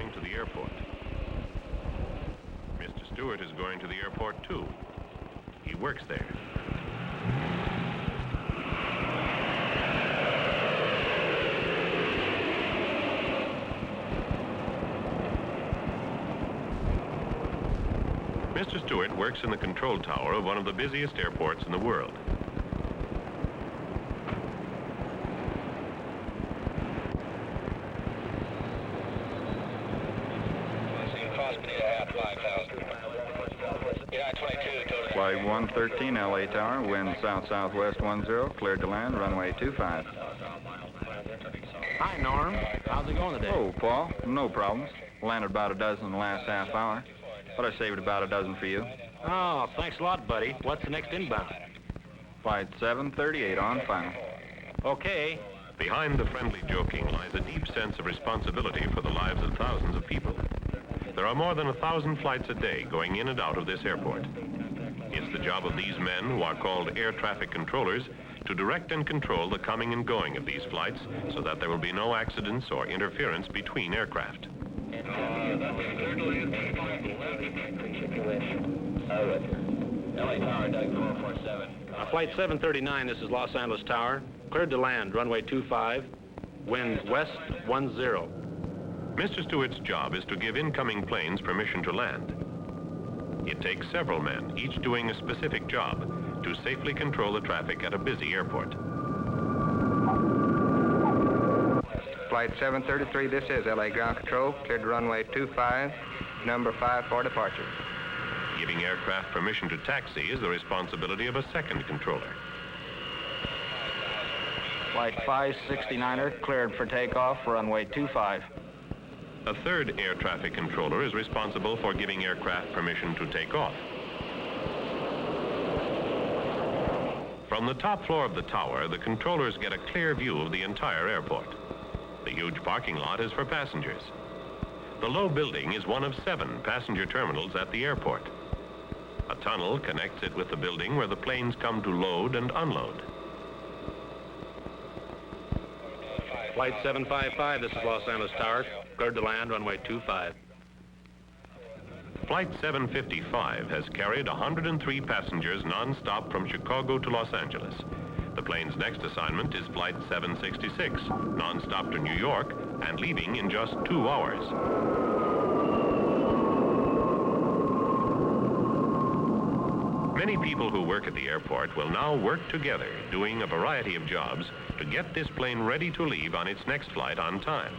going to the airport. Mr. Stewart is going to the airport, too. He works there. Mr. Stewart works in the control tower of one of the busiest airports in the world. Flight 113, LA Tower, wind south-southwest 10, cleared to land, runway 25. Hi, Norm. How's it going today? Oh, Paul, no problems. Landed about a dozen in the last half hour, but I saved about a dozen for you. Oh, thanks a lot, buddy. What's the next inbound? Flight 738 on final. Okay. Behind the friendly joking lies a deep sense of responsibility for the lives of thousands of people. There are more than 1,000 flights a day going in and out of this airport. It's the job of these men, who are called air traffic controllers, to direct and control the coming and going of these flights so that there will be no accidents or interference between aircraft. Flight 739, this is Los Angeles Tower. Cleared to land, runway 25, wind west 10. Mr. Stewart's job is to give incoming planes permission to land. It takes several men, each doing a specific job, to safely control the traffic at a busy airport. Flight 733, this is LA Ground Control, cleared to runway 25, number 5 for departure. Giving aircraft permission to taxi is the responsibility of a second controller. Flight 569er, cleared for takeoff, runway 25. A third air traffic controller is responsible for giving aircraft permission to take off. From the top floor of the tower, the controllers get a clear view of the entire airport. The huge parking lot is for passengers. The low building is one of 7 passenger terminals at the airport. A tunnel connects it with the building where the planes come to load and unload. Flight 755, this is Los Angeles Tower. Cleared to land, runway 25. Flight 755 has carried 103 passengers non-stop from Chicago to Los Angeles. The plane's next assignment is Flight 766, non-stop to New York and leaving in just 2 hours. Many people who work at the airport will now work together, doing a variety of jobs to get this plane ready to leave on its next flight on time.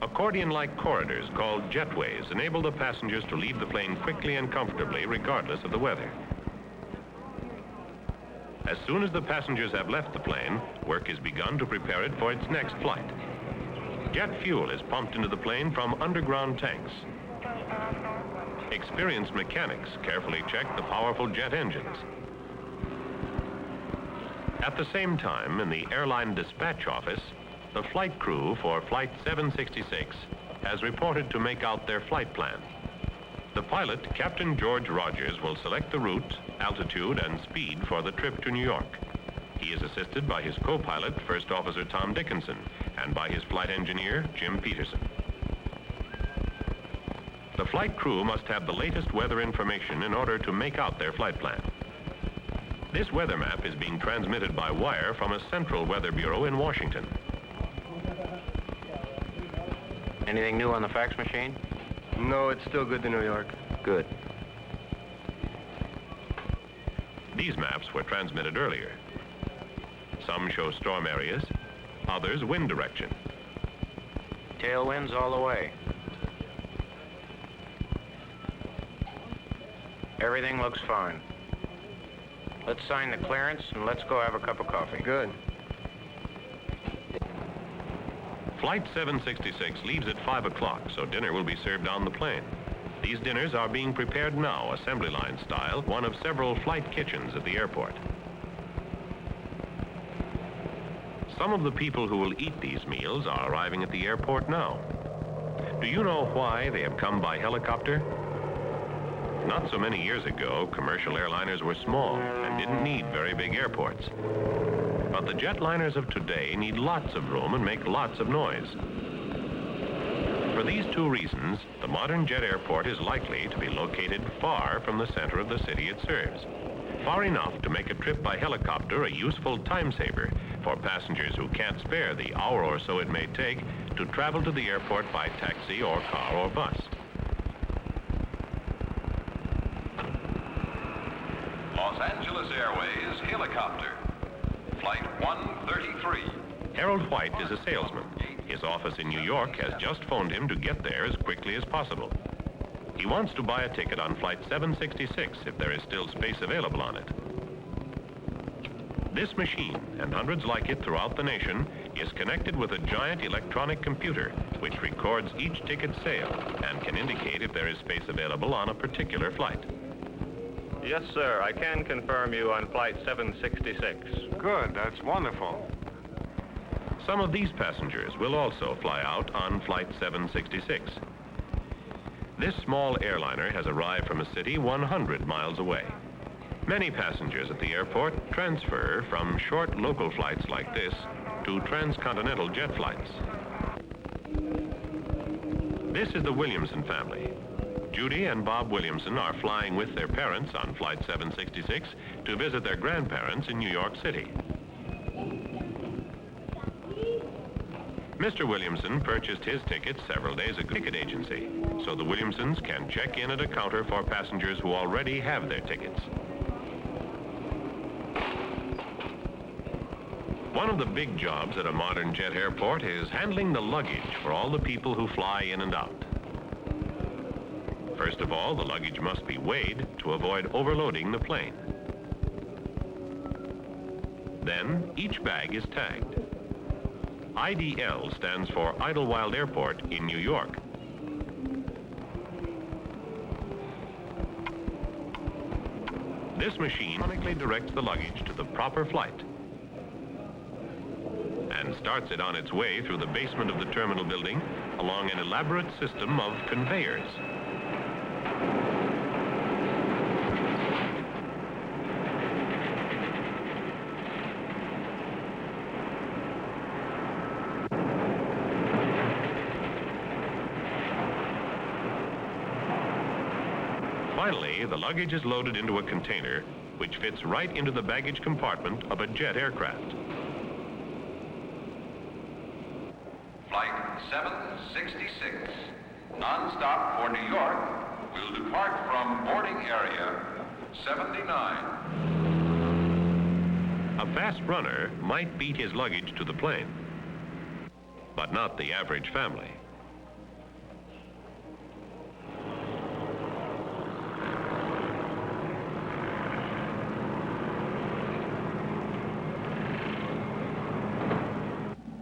Accordion-like corridors called jetways enable the passengers to leave the plane quickly and comfortably, regardless of the weather. As soon as the passengers have left the plane, work is begun to prepare it for its next flight. Jet fuel is pumped into the plane from underground tanks. Experienced mechanics carefully check the powerful jet engines. At the same time, in the airline dispatch office, the flight crew for Flight 766 has reported to make out their flight plan. The pilot, Captain George Rogers, will select the route, altitude, and speed for the trip to New York. He is assisted by his co-pilot, First Officer Tom Dickinson, and by his flight engineer, Jim Peterson. The flight crew must have the latest weather information in order to make out their flight plan. This weather map is being transmitted by wire from a central weather bureau in Washington. Anything new on the fax machine? No, it's still good to New York. Good. These maps were transmitted earlier. Some show storm areas, others wind direction. Tailwinds all the way. Everything looks fine. Let's sign the clearance and let's go have a cup of coffee. Good. Flight 766 leaves at 5 o'clock, so dinner will be served on the plane. These dinners are being prepared now, assembly line style, one of several flight kitchens at the airport. Some of the people who will eat these meals are arriving at the airport now. Do you know why they have come by helicopter? Not so many years ago, commercial airliners were small and didn't need very big airports. But the jetliners of today need lots of room and make lots of noise. For these two reasons, the modern jet airport is likely to be located far from the center of the city it serves. Far enough to make a trip by helicopter a useful time saver for passengers who can't spare the hour or so it may take to travel to the airport by taxi or car or bus. Los Angeles Airways helicopter, Flight 133. Harold White is a salesman. His office in New York has just phoned him to get there as quickly as possible. He wants to buy a ticket on Flight 766 if there is still space available on it. This machine, and hundreds like it throughout the nation, is connected with a giant electronic computer which records each ticket sale and can indicate if there is space available on a particular flight. Yes, sir. I can confirm you on Flight 766. Good, that's wonderful. Some of these passengers will also fly out on Flight 766. This small airliner has arrived from a city 100 miles away. Many passengers at the airport transfer from short local flights like this to transcontinental jet flights. This is the Williamson family. Judy and Bob Williamson are flying with their parents on Flight 766 to visit their grandparents in New York City. Mr. Williamson purchased his tickets several days ago at a ticket agency, so the Williamsons can check in at a counter for passengers who already have their tickets. One of the big jobs at a modern jet airport is handling the luggage for all the people who fly in and out. First of all, the luggage must be weighed to avoid overloading the plane. Then, each bag is tagged. IDL stands for Idlewild Airport in New York. This machine automatically directs the luggage to the proper flight and starts it on its way through the basement of the terminal building along an elaborate system of conveyors. Finally, the luggage is loaded into a container which fits right into the baggage compartment of a jet aircraft. Flight 766, non-stop for New York, will depart from boarding area 79. A fast runner might beat his luggage to the plane, but not the average family.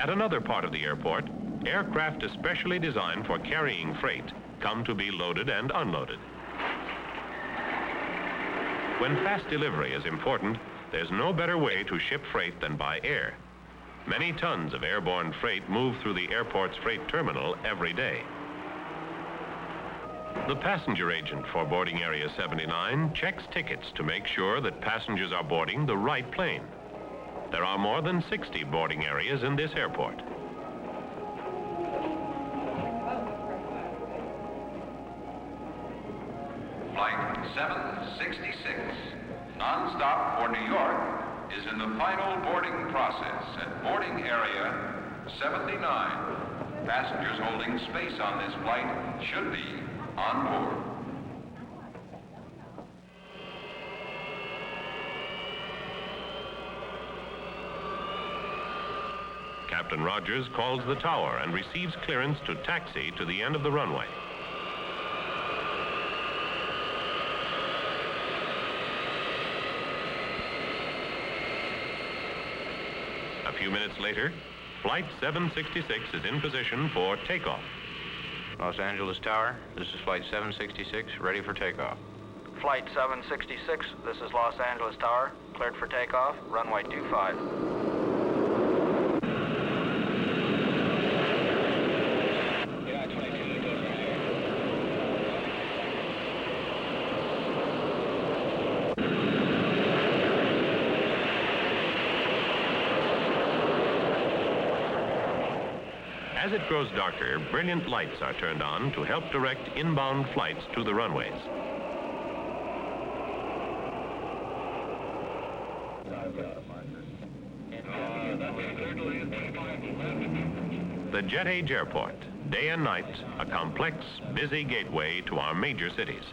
At another part of the airport, aircraft especially designed for carrying freight come to be loaded and unloaded. When fast delivery is important, there's no better way to ship freight than by air. Many tons of airborne freight move through the airport's freight terminal every day. The passenger agent for boarding area 79 checks tickets to make sure that passengers are boarding the right plane. There are more than 60 boarding areas in this airport. Flight 766, non-stop for New York, is in the final boarding process at boarding area 79. Passengers holding space on this flight should be on board. Captain Rogers calls the tower and receives clearance to taxi to the end of the runway. A few minutes later, Flight 766 is in position for takeoff. Los Angeles Tower, this is Flight 766, ready for takeoff. Flight 766, this is Los Angeles Tower, cleared for takeoff, runway 25. As it grows darker, brilliant lights are turned on to help direct inbound flights to the runways. The Jet Age Airport, day and night, a complex, busy gateway to our major cities.